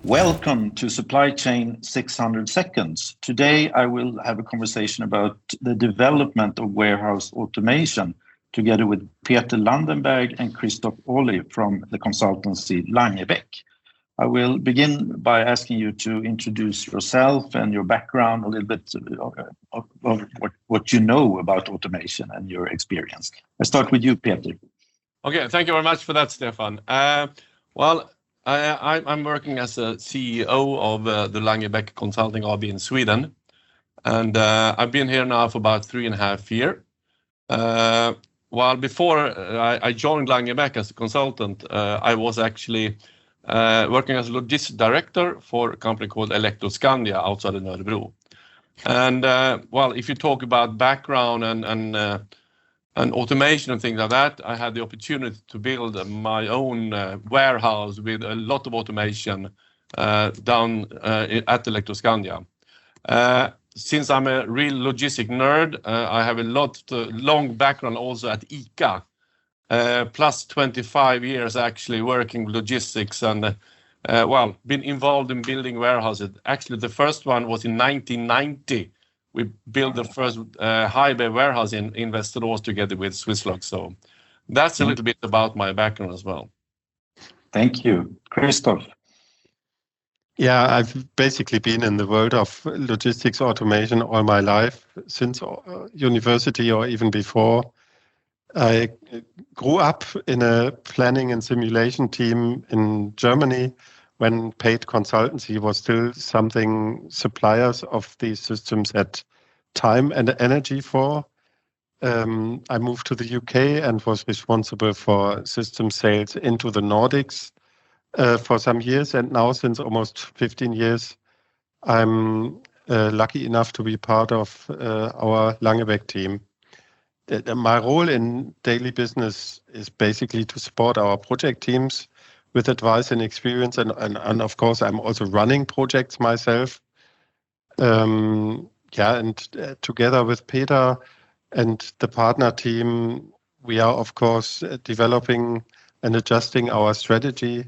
Welcome to Supply Chain 600 Seconds. Today I will have a conversation about the development of warehouse automation together with Peter Landenberg and Christoph Ohly from the consultancy Langebæk. I will begin by asking you to introduce yourself and your background, a little bit of what you know about automation and your experience. I start with you, Peter. Okay, thank you very much for that, Stefan. I'm working as a CEO of the Langebæk Consulting AB in Sweden, and I've been here now for about 3.5 years. While before I joined Langebæk as a consultant, I was actually working as a logistics director for a company called Elektroskandia outside of Örebro. And if you talk about background and automation and things like that, I had the opportunity to build my own warehouse with a lot of automation down at Elektroskandia. Since I'm a real logistic nerd, I have a long background also at ICA, plus 25 years actually working with logistics and been involved in building warehouses. Actually, the first one was in 1990. We built the first high bay warehouse in Västerås together with Swisslog. So that's a little bit about my background as well. Thank you. Christoph. Yeah, I've basically been in the world of logistics automation all my life, since university or even before. I grew up in a planning and simulation team in Germany when paid consultancy was still something suppliers of these systems had time and energy for. I moved to the UK and was responsible for system sales into the Nordics for some years. And now, since almost 15 years, I'm lucky enough to be part of our Langebæk team. My role in daily business is basically to support our project teams with advice and experience, and of course, I'm also running projects myself. Together with Peter and the partner team, we are of course developing and adjusting our strategy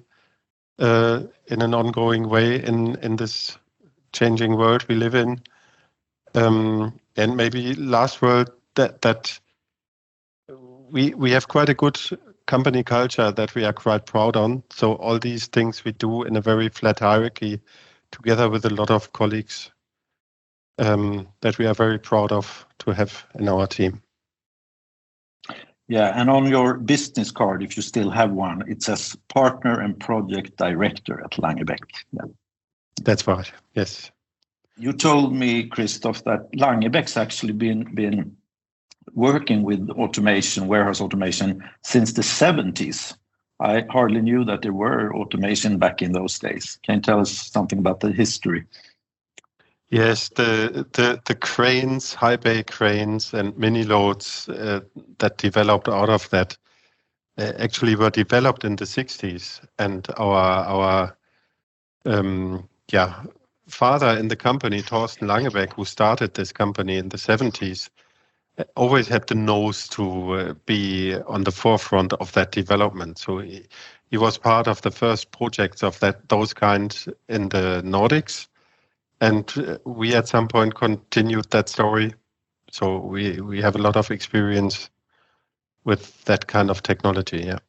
in an ongoing way in this changing world we live in. And maybe last word that we have quite a good company culture that we are quite proud on. So all these things we do in a very flat hierarchy together with a lot of colleagues that we are very proud of to have in our team. Yeah, and on your business card, if you still have one, it says partner and project director at Langebæk. Yeah. That's right, yes. You told me, Christoph, that Langebæk's actually been working with automation, warehouse automation, since the 70s. I hardly knew that there were automation back in those days. Can you tell us something about the history? Yes, the cranes, high bay cranes and mini loads that developed out of that actually were developed in the 60s. And our father in the company, Thorsten Langebæk, who started this company in the 70s, always had the nose to be on the forefront of that development. So he was part of the first projects of those kinds in the Nordics. And we at some point continued that story. So we have a lot of experience with that kind of technology, yeah.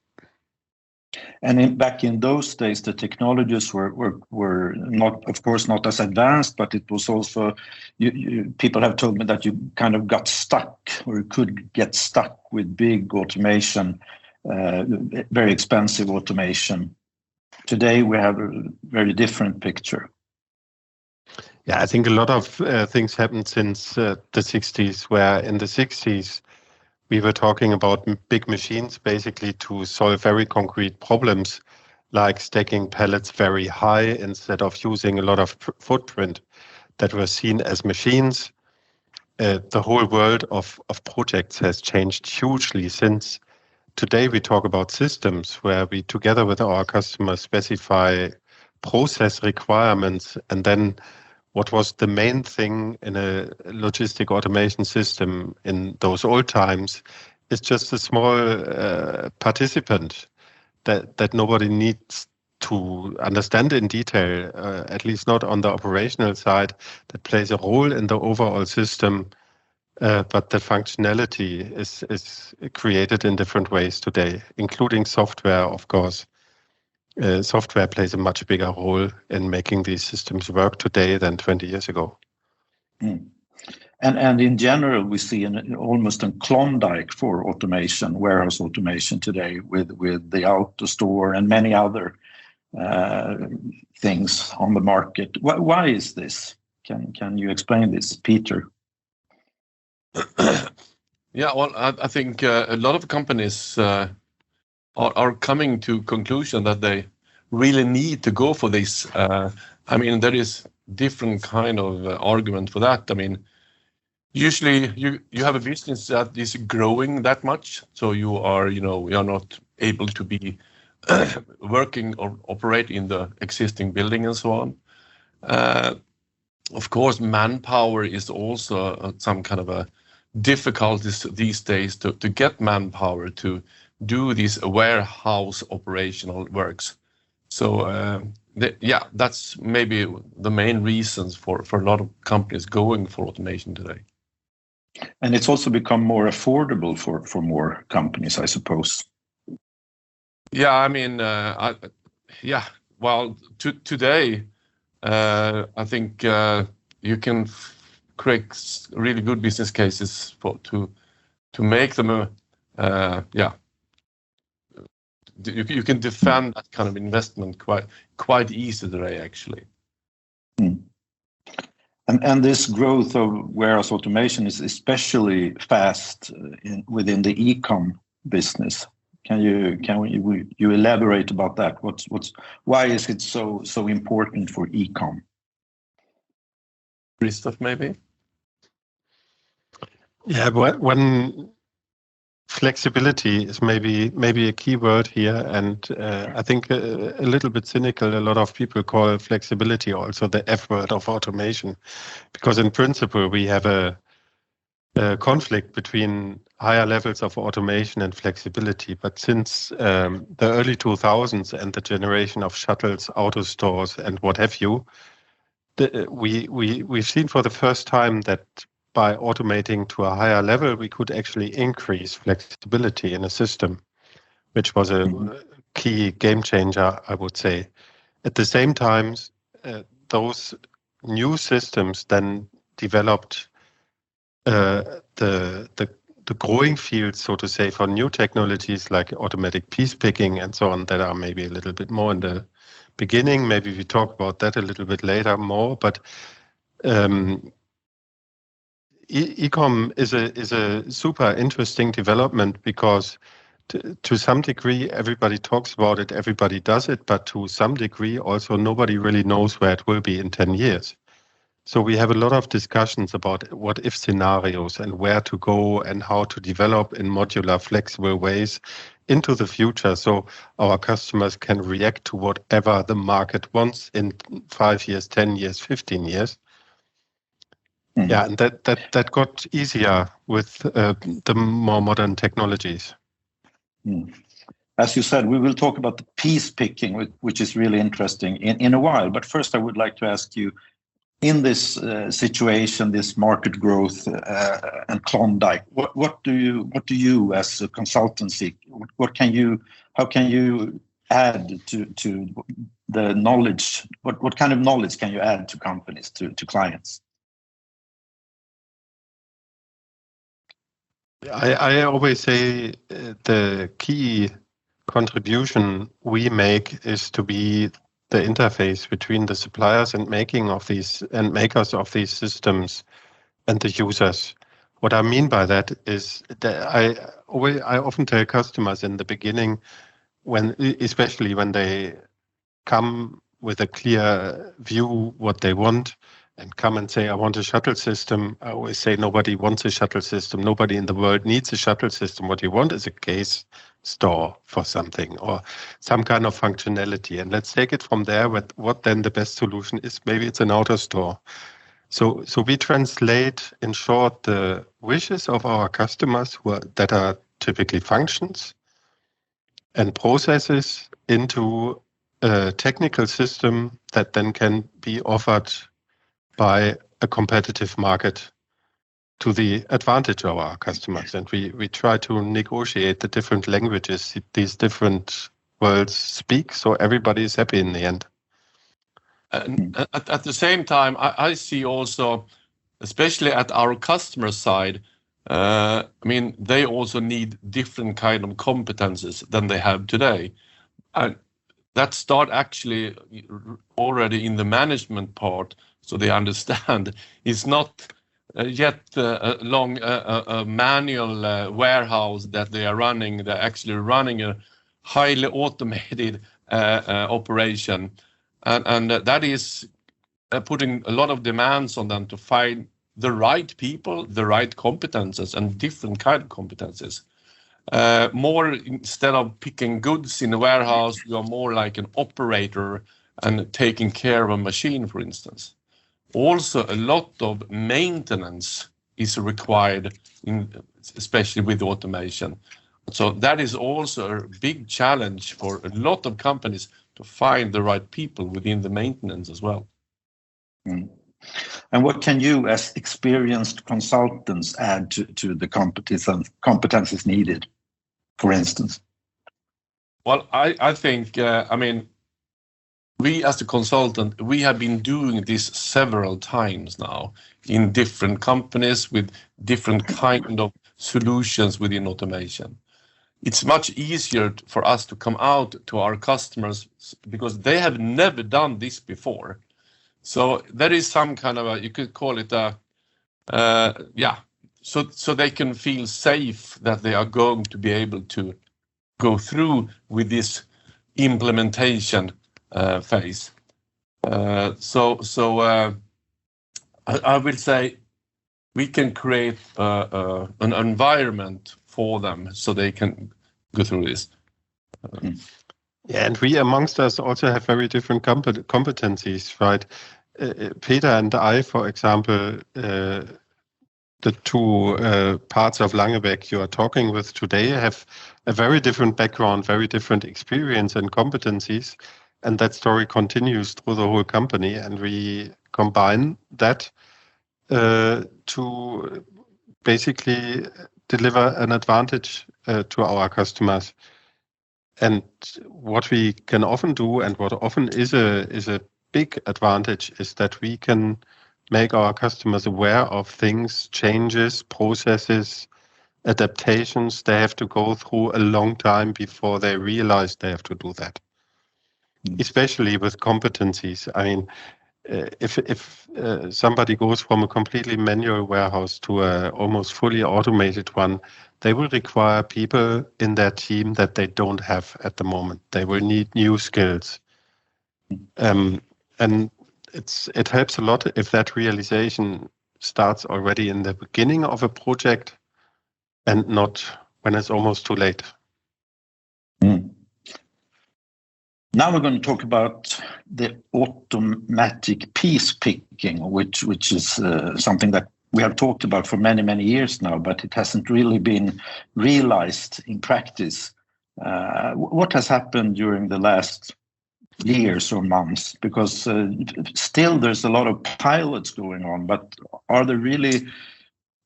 And back in those days, the technologies were not, of course, not as advanced, but it was also, people have told me that you kind of got stuck, or you could get stuck with big automation, very expensive automation. Today, we have a very different picture. Yeah, I think a lot of things happened since the 60s, where in the 60s, we were talking about big machines basically to solve very concrete problems like stacking pallets very high instead of using a lot of footprint that were seen as machines. The whole world of projects has changed hugely since. Today we talk about systems where we together with our customers specify process requirements, and then what was the main thing in a logistic automation system in those old times is just a small participant that nobody needs to understand in detail, at least not on the operational side, that plays a role in the overall system. But the functionality is created in different ways today, including software, of course. Software plays a much bigger role in making these systems work today than 20 years ago. And in general, we see almost a Klondike for automation, warehouse automation today, with the AutoStore and many other things on the market. Why is this? Can you explain this, Peter? Yeah, well, I think a lot of companies are coming to conclusion that they really need to go for this. I mean, there is different kind of argument for that. I mean, usually you have a business that is growing that much, so you are not able to be working or operate in the existing building and so on. Of course, manpower is also some kind of a difficulties these days to get manpower to do these warehouse operational works. So that's maybe the main reasons for a lot of companies going for automation today. And it's also become more affordable for more companies, I suppose. Yeah, I mean, well, today, I think you can create really good business cases to make them. You can defend that kind of investment quite easy today, actually. And this growth of warehouse automation is especially fast within the e-com business. Can you elaborate about that? Why is it so important for e-com? Christoph, maybe? Yeah, one flexibility is maybe a key word here, and I think a little bit cynical. A lot of people call flexibility also the F word of automation, because in principle we have a conflict between higher levels of automation and flexibility. But since the early 2000s and the generation of shuttles, auto stores, and what have you, we've seen for the first time that by automating to a higher level, we could actually increase flexibility in a system, which was a key game changer, I would say. At the same time, those new systems then developed the growing field, so to say, for new technologies like automatic piece picking and so on, that are maybe a little bit more in the beginning. Maybe we talk about that a little bit later more, but e-com is a super interesting development, because to some degree everybody talks about it, everybody does it, but to some degree also nobody really knows where it will be in 10 years. So we have a lot of discussions about what if scenarios and where to go and how to develop in modular, flexible ways into the future, so our customers can react to whatever the market wants in 5 years, 10 years, 15 years. Yeah, and that got easier with the more modern technologies. As you said, we will talk about the piece picking, which is really interesting in a while. But first, I would like to ask you, in this situation, this market growth and Klondike, what do you as a consultancy, how can you add to the knowledge? What kind of knowledge can you add to companies, to clients? I always say the key contribution we make is to be the interface between the suppliers and makers of these systems and the users. What I mean by that is that I often tell customers in the beginning, especially when they come with a clear view what they want, and come and say, I want a shuttle system. I always say nobody wants a shuttle system. Nobody in the world needs a shuttle system. What you want is a case store for something or some kind of functionality. And let's take it from there with what then the best solution is. Maybe it's an auto store. So we translate, in short, the wishes of our customers that are typically functions and processes into technical system that then can be offered by a competitive market to the advantage of our customers. And we try to negotiate the different languages these different worlds speak, so everybody is happy in the end. And at the same time, I see also, especially at our customer side, I mean, they also need different kind of competences than they have today. And that start actually already in the management part, so they understand it's not yet a long manual warehouse that they are running. They're actually running a highly automated operation. And that is putting a lot of demands on them to find the right people, the right competences, and different kind of competences. More instead of picking goods in a warehouse, you are more like an operator and taking care of a machine, for instance. Also, a lot of maintenance is required, especially with automation. So that is also a big challenge for a lot of companies to find the right people within the maintenance as well. Mm. And what can you, as experienced consultants, add to the competences needed, for instance? Well, I think, I mean, we as a consultant, we have been doing this several times now in different companies with different kind of solutions within automation. It's much easier for us to come out to our customers because they have never done this before. So there is some kind of you could call it so they can feel safe that they are going to be able to go through with this implementation phase. I will say we can create an environment for them so they can go through this. Yeah, and we amongst us also have very different competencies, right? Peter and I, for example, the two parts of Langebæk you are talking with today have a very different background, very different experience and competencies. And that story continues through the whole company. And we combine that to basically deliver an advantage to our customers. And what we can often do, and what often is a big advantage, is that we can make our customers aware of things, changes, processes, adaptations they have to go through a long time before they realize they have to do that. Especially with competencies. I mean, if somebody goes from a completely manual warehouse to a almost fully automated one, they will require people in their team that they don't have at the moment. They will need new skills. And it helps a lot if that realization starts already in the beginning of a project and not when it's almost too late. Now we're going to talk about the automatic piece picking, which is something that we have talked about for many, many years now, but it hasn't really been realized in practice. What has happened during the last years or months? Because still there's a lot of pilots going on, but are there really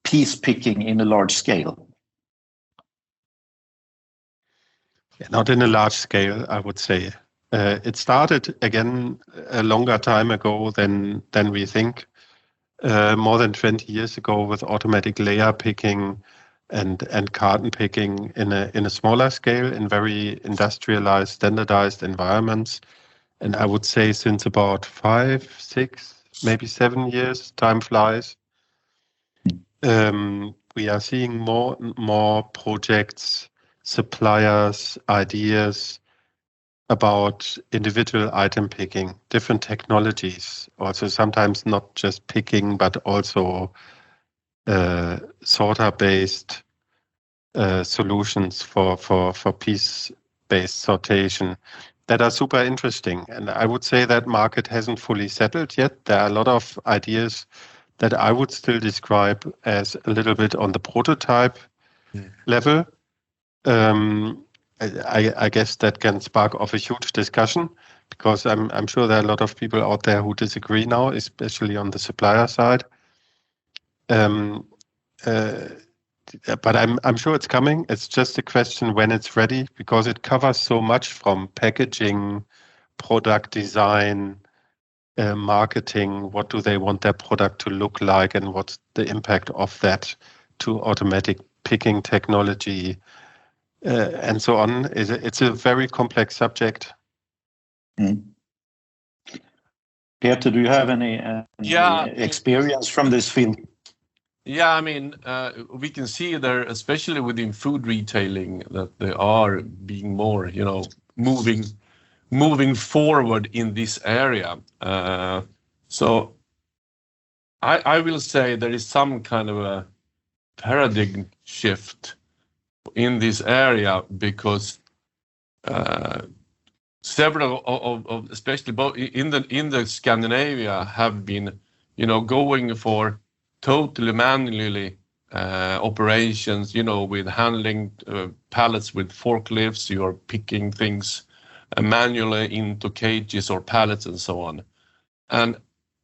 piece picking in a large scale? Not in a large scale, I would say. It started again a longer time ago than we think. More than 20 years ago with automatic layer picking and carton picking in a smaller scale in very industrialized, standardized environments. And I would say since about 5, 6, maybe 7 years, time flies. We are seeing more projects, suppliers, ideas about individual item picking, different technologies, also sometimes not just picking, but also sorter-based solutions for piece-based sortation that are super interesting. And I would say that market hasn't fully settled yet. There are a lot of ideas that I would still describe as a little bit on the prototype level. I guess that can spark off a huge discussion, because I'm sure there are a lot of people out there who disagree now, especially on the supplier side. But I'm sure it's coming. It's just a question when it's ready, because it covers so much from packaging, product design, marketing. What do they want their product to look like, and what's the impact of that to automatic picking technology, and so on. It's a very complex subject. Peter, do you have any experience from this field? Yeah, I mean, we can see there, especially within food retailing, that they are being more, moving forward in this area. So I will say there is some kind of a paradigm shift in this area, because several of especially both in the Scandinavia have been, going for totally manually operations, with handling pallets with forklifts. You're picking things manually into cages or pallets and so on. And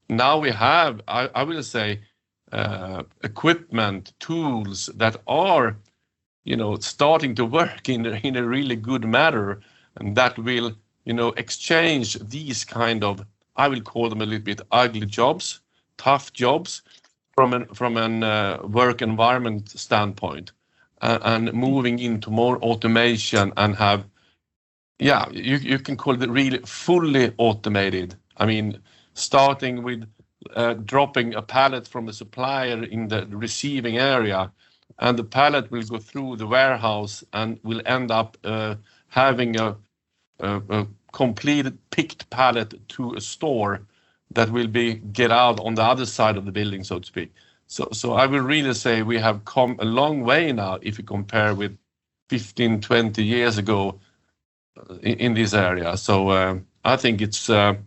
now we have, I will say, equipment, tools that are, starting to work in a really good manner, and that will, exchange these kind of, I will call them a little bit ugly jobs, tough jobs, from an work environment standpoint, and moving into more automation and have, you can call it really fully automated. I mean, starting with dropping a pallet from a supplier in the receiving area, and the pallet will go through the warehouse and will end up having a completed picked pallet to a store that will get out on the other side of the building, so to speak. So I will really say we have come a long way now if you compare with 15, 20 years ago in this area. So I think it's a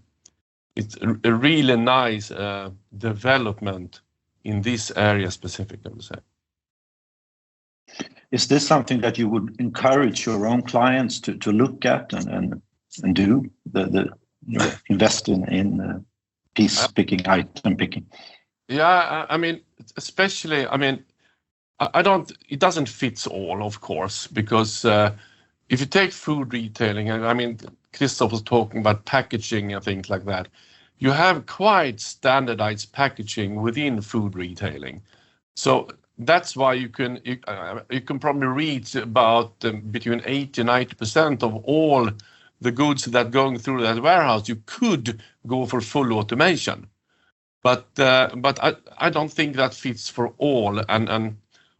really nice development in this area specifically, I would say. Is this something that you would encourage your own clients to look at and do, invest in piece picking, item picking? Yeah, I mean, especially, it doesn't fit all, of course, because if you take food retailing, I mean, Christoph was talking about packaging and things like that. You have quite standardized packaging within food retailing. So that's why you can probably reach about between 80 and 90% of all the goods that are going through that warehouse. You could go for full automation. But I don't think that fits for all. And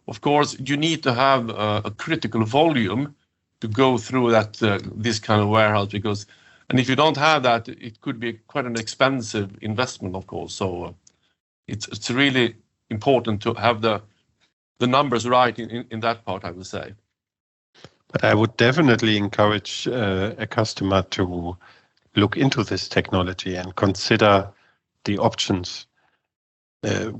of course, you need to have a critical volume to go through that this kind of warehouse, and if you don't have that, it could be quite an expensive investment, of course. So it's really important to have the numbers right in that part, I would say. But I would definitely encourage a customer to look into this technology and consider the options.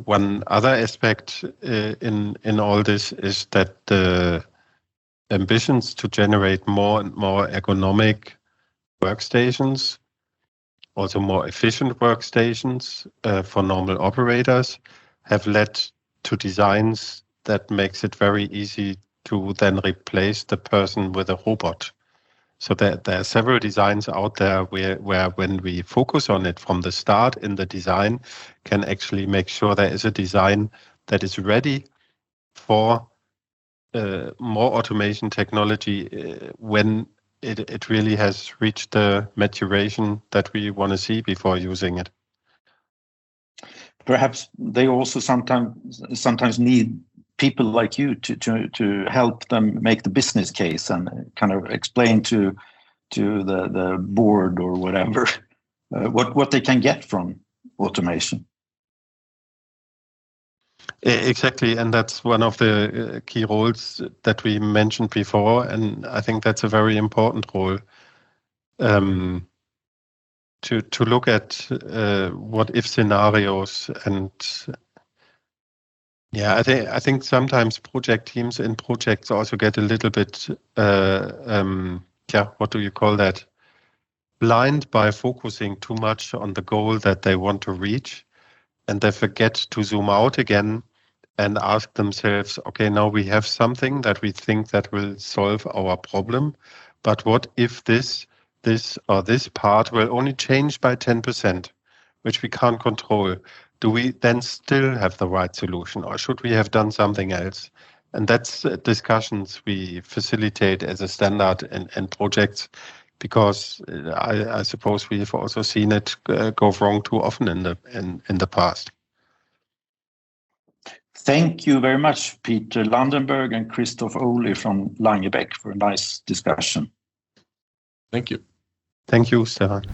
One other aspect in all this is that the ambitions to generate more and more ergonomic workstations, also more efficient workstations for normal operators, have led to designs that makes it very easy to then replace the person with a robot. So there are several designs out there where when we focus on it from the start in the design, can actually make sure there is a design that is ready for more automation technology when it really has reached the maturation that we want to see before using it. Perhaps they also sometimes need people like you to help them make the business case and kind of explain to the board or whatever what they can get from automation. Exactly, and that's one of the key roles that we mentioned before, and I think that's a very important role. To look at what if scenarios and Yeah, I think sometimes project teams in projects also get a little bit, what do you call that? Blind by focusing too much on the goal that they want to reach, and they forget to zoom out again and ask themselves, okay, now we have something that we think that will solve our problem, but what if this or this part will only change by 10%, which we can't control? Do we then still have the right solution, or should we have done something else? And that's discussions we facilitate as a standard in projects, because I suppose we've also seen it go wrong too often in the past. Thank you very much, Peter Landenberg and Christoph Ohly from Langebæk, for a nice discussion. Thank you. Thank you, Stefan.